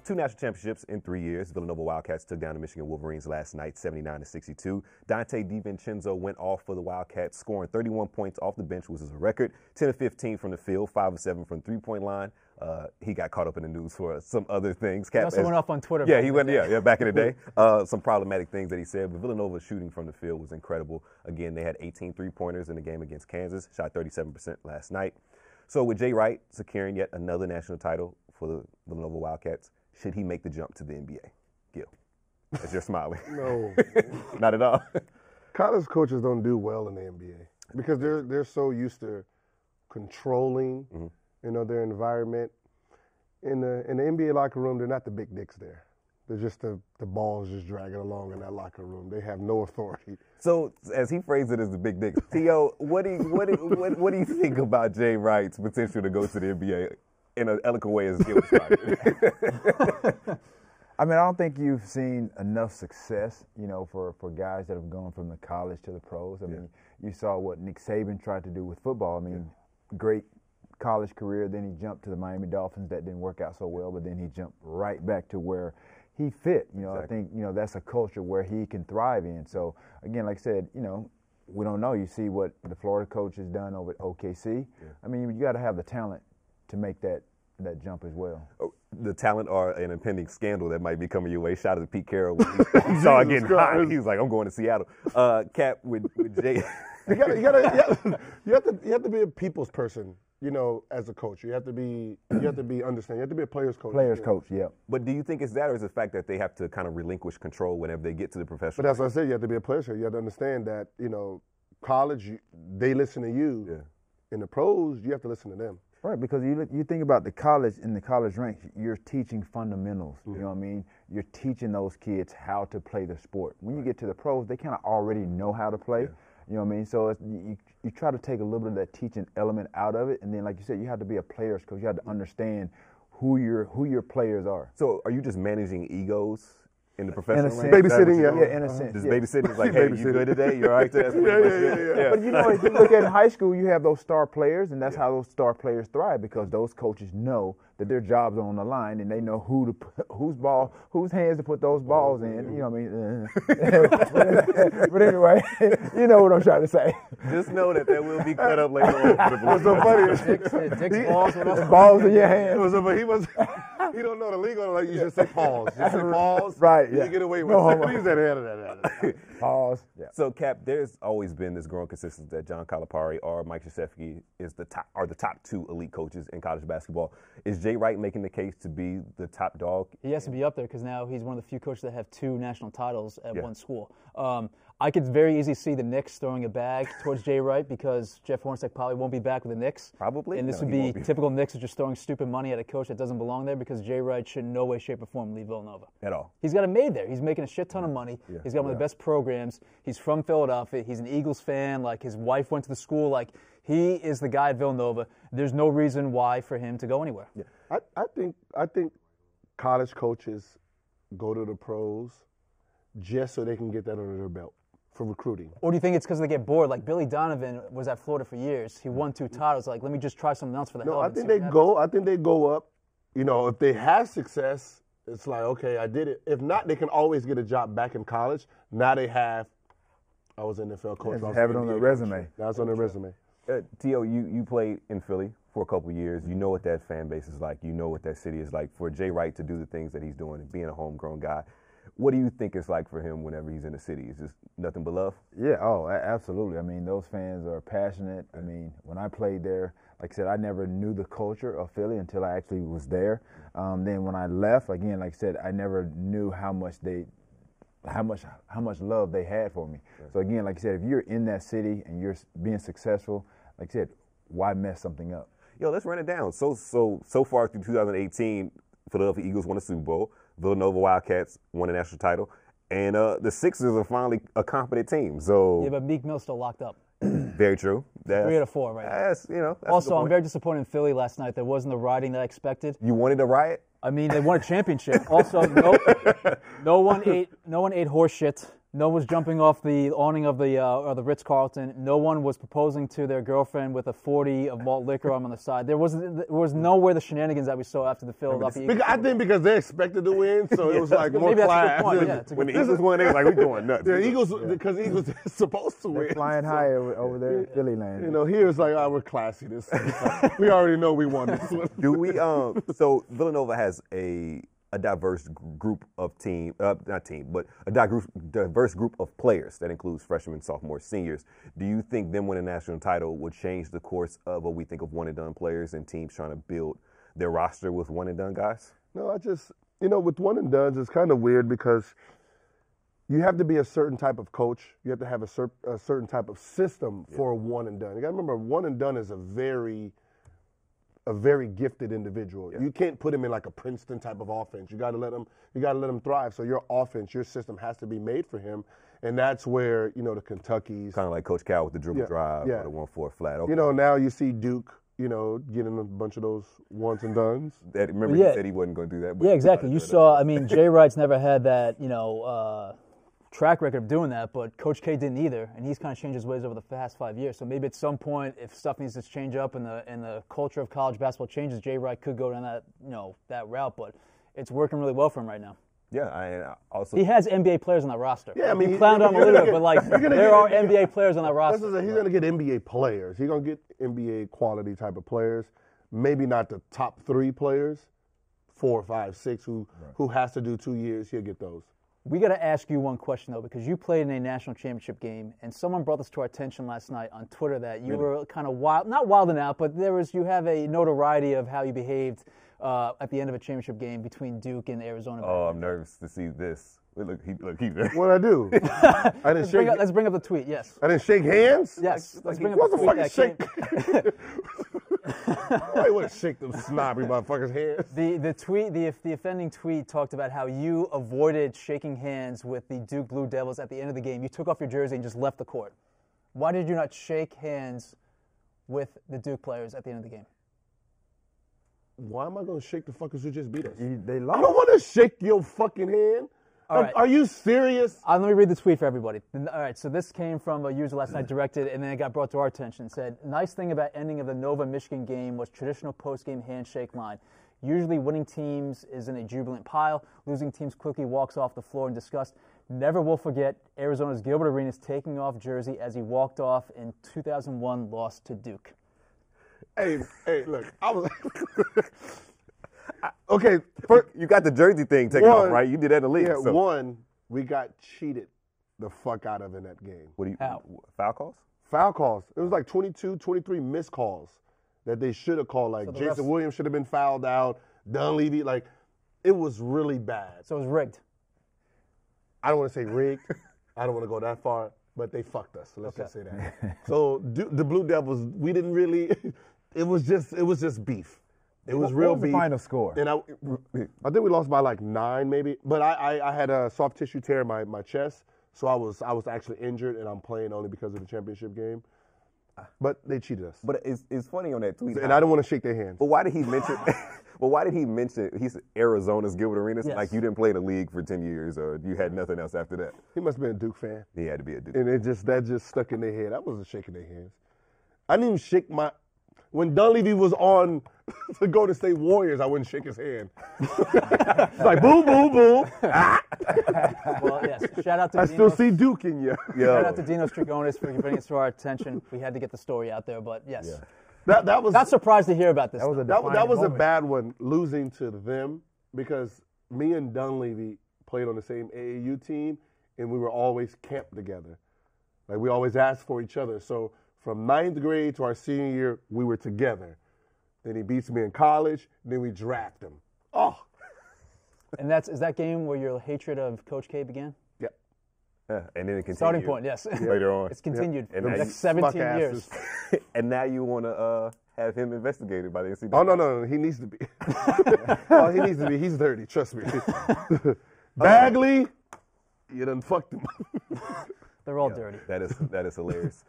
Two national championships in 3 years. Villanova Wildcats took down the Michigan Wolverines last night, 79-62. Dante DiVincenzo went off for the Wildcats, scoring 31 points off the bench, which is a record. 10 of 15 from the field, 5 of 7 from three-point line. He got caught up in the news for some other things. He also went off on Twitter. Yeah, he went. Yeah, back in the day. Some problematic things that he said. But Villanova's shooting from the field was incredible. Again, they had 18 three-pointers in the game against Kansas. Shot 37% last night. So with Jay Wright securing yet another national title for the Villanova Wildcats, should he make the jump to the NBA? Gil, as you're smiling. No. Not at all. College coaches don't do well in the NBA because they're so used to controlling, their environment. In the NBA locker room, they're not the big dicks there. They're just the balls just dragging along in that locker room. They have no authority. So, as he phrased it as the big dicks, T.O., what do you think about Jay Wright's potential to go to the NBA in an eloquent way as Gil described it? I mean, I don't think you've seen enough success, for guys that have gone from the college to the pros. I mean, you saw what Nick Saban tried to do with football. I mean, great college career, then he jumped to the Miami Dolphins. That didn't work out so well, but then he jumped right back to where he fit. Exactly. I think, that's a culture where he can thrive in. So, again, like I said, we don't know. You see what the Florida coach has done over at OKC. Yeah. I mean, you got to have the talent to make that jump as well. Oh, the talent or an impending scandal that might be coming your way. Shout out to Pete Carroll when he saw getting hot. He was like, I'm going to Seattle. Cap, with Jay. You have to be a people's person, as a coach. You have to be understanding. You have to be a player's coach. Player's coach, yeah. But do you think it's that, or is it the fact that they have to kind of relinquish control whenever they get to the professional? But that's what I said. You have to be a player's coach. You have to understand that, college, they listen to you. Yeah. In the pros, you have to listen to them. Right, because you think about the college, in the college ranks, you're teaching fundamentals. You know what I mean? You're teaching those kids how to play the sport. When you get to the pros, they kind of already know how to play. Yeah. You know what I mean? So you try to take a little bit of that teaching element out of it, and then, like you said, you have to be a player's coach. You have to understand who your players are. So are you just managing egos in the professional ranks? Babysitting, yeah, in a sense. Just babysitting is like, hey, you good today? You all right today? Yeah. But if you look at in high school, you have those star players, and that's how those star players thrive, because those coaches know that their jobs are on the line, and they know whose hands to put those balls in. You know what I mean? But anyway, you know what I'm trying to say. Just know that will be cut up later on. It was so funny. Dick's balls with those balls in your hand. He don't know the legal. Like, you just say pause. Just say pause. Right. Yeah. You get away with it. He's at that. Pause. Yeah. So, Cap, there's always been this growing consistency that John Calipari or Mike Krzyzewski are the top two elite coaches in college basketball. Is Jay Wright making the case to be the top dog? He has to be up there because now he's one of the few coaches that have 2 national titles at one school. I could very easily see the Knicks throwing a bag towards Jay Wright because Jeff Hornacek probably won't be back with the Knicks. Probably. And this would be typical Knicks, just throwing stupid money at a coach that doesn't belong there, because Jay Wright should in no way, shape, or form leave Villanova. At all. He's got it made there. He's making a shit ton of money. Yeah. He's got one of the best programs. He's from Philadelphia. He's an Eagles fan. Like, his wife went to the school. Like, he is the guy at Villanova. There's no reason why for him to go anywhere. Yeah. I think college coaches go to the pros just so they can get that under their belt for recruiting. Or do you think it's because they get bored? Like, Billy Donovan was at Florida for years. He won 2 titles. Like, let me just try something else for the hell of it. I think they go up. If they have success, it's like, okay, I did it. If not, they can always get a job back in college. Now they have, I was an NFL coach. Have it on their resume. That's on their resume. T.O., you played in Philly for a couple of years. You know what that fan base is like. You know what that city is like. For Jay Wright to do the things that he's doing and being a homegrown guy, what do you think it's like for him whenever he's in the city? Is just nothing but love? Yeah, absolutely. I mean, those fans are passionate. I mean, when I played there, like I said, I never knew the culture of Philly until I actually was there. Then when I left, again, like I said, I never knew how much love they had for me. Right. So again, like I said, if you're in that city and you're being successful, like I said, why mess something up? Yo, let's run it down. So far through 2018, Philadelphia Eagles won a Super Bowl. Villanova Wildcats won a national title. And the Sixers are finally a competent team. So yeah, but Meek Mill's still locked up. Very true. 3 out of 4 right now. That's also, I'm very disappointed in Philly last night. There wasn't the rioting that I expected. You wanted a riot? I mean, they won a championship. Also, no one ate horse shit No one was jumping off the awning of the Ritz-Carlton. No one was proposing to their girlfriend with a 40 of malt liquor on the side. There was nowhere the shenanigans that we saw after the Philadelphia Eagles. I think because they expected to win, so it was like more class. When the Eagles won, they were like, we're going nuts. The Eagles, because the Eagles are supposed to win. They're flying high over there in Philly land. Here it's like, we're classy. We already know we won this one. Do we? So Villanova has a diverse group of diverse group of players that includes freshmen, sophomores, seniors. Do you think them winning a national title would change the course of what we think of one and done players and teams trying to build their roster with one and done guys? No, I just, with one and dones, it's kind of weird because you have to be a certain type of coach. You have to have a certain type of system for a one and done. You got to remember, one and done is a very gifted individual. Yeah. You can't put him in like a Princeton type of offense. You got to let him thrive. So your offense, your system has to be made for him, and that's where the Kentuckies, kind of like Coach Cal with the dribble drive or the 1-4 flat. Okay. Now you see Duke, getting a bunch of those ones and dones. Remember, he said he wasn't going to do that. Yeah, exactly. You saw. Jay Wright's never had that. Track record of doing that, but Coach K didn't either, and he's kind of changed his ways over the past 5 years. So maybe at some point, if stuff needs to change up and the culture of college basketball changes, Jay Wright could go down that route. But it's working really well for him right now. Yeah, he has NBA players on that roster. Yeah, he clowned on him a little bit, but there are NBA players on that roster. He's going to get NBA players. He's going to get NBA quality type of players. Maybe not the top 3 players, 4, 5, 6, who has to do 2 years. He'll get those. We got to ask you one question, though, because you played in a national championship game, and someone brought this to our attention last night on Twitter that you were kind of not wilding out, but you have a notoriety of how you behaved at the end of a championship game between Duke and Arizona. Oh, I'm nervous to see this. Look, he's there. What did I do? I didn't shake. Let's bring up the tweet. Yes. I didn't shake hands. Yes. Let's bring up what the tweet. What the fuck shake? I want to shake them snobby motherfuckers' hands. The offending tweet talked about how you avoided shaking hands with the Duke Blue Devils at the end of the game. You took off your jersey and just left the court. Why did you not shake hands with the Duke players at the end of the game? Why am I going to shake the fuckers who just beat us? They lost. I don't want to shake your fucking hand. All right. Are you serious? Let me read the tweet for everybody. All right, so this came from a user last night, directed, and then it got brought to our attention. It said, nice thing about ending of the Nova-Michigan game was traditional post-game handshake line. Usually winning teams is in a jubilant pile. Losing teams quickly walks off the floor in disgust. Never will forget Arizona's Gilbert Arenas taking off jersey as he walked off in 2001 loss to Duke. Hey, look, I was okay. You got the jersey thing taken off, right? You did that in the league. Yeah, so. We got cheated the fuck out of in that game. How? Foul calls? Foul calls. It was like 22, 23 missed calls that they should have called. Like, Jason Williams should have been fouled out. Dunleavy, it was really bad. So it was rigged. I don't want to say rigged. I don't want to go that far, but they fucked us. So let's just say that. So the Blue Devils, we didn't really. It was just beef. It was real what was beef. The final score? And I think we lost by like 9 maybe. But I had a soft tissue tear in my chest, so I was actually injured, and I'm playing only because of the championship game. But they cheated us. But it's funny on that tweet. And I don't want to shake their hands. But why did he mention? He said Arizona's Gilbert Arenas? Yes. Like you didn't play in the league for 10 years, or you had nothing else after that. He must have been a Duke fan. He had to be a Duke. And that just stuck in their head. I wasn't shaking their hands. I didn't even shake when Dunleavy was on the Golden State Warriors, I wouldn't shake his hand. It's like, boom, boom, boom. Well, yes. Shout out to I still see Duke in you. Shout out to Dino Strigonis for bringing it to our attention. We had to get the story out there, but yes. Yeah. That was not surprised to hear about this. That was a bad one, losing to them, because me and Dunleavy played on the same AAU team, and we were always camped together. Like, we always asked for each other. So from 9th grade to our senior year, we were together. Then he beats me in college. Then we draft him. Oh. And is that game where your hatred of Coach K began? Yeah. And then it continued. Starting point, yes. Later on. It's continued Yep. for the next 17 years. And now you want to have him investigated by the NCAA. Oh, no. He needs to be. Oh, he needs to be. He's dirty. Trust me. Bagley, you done fucked him. They're all dirty. That is hilarious.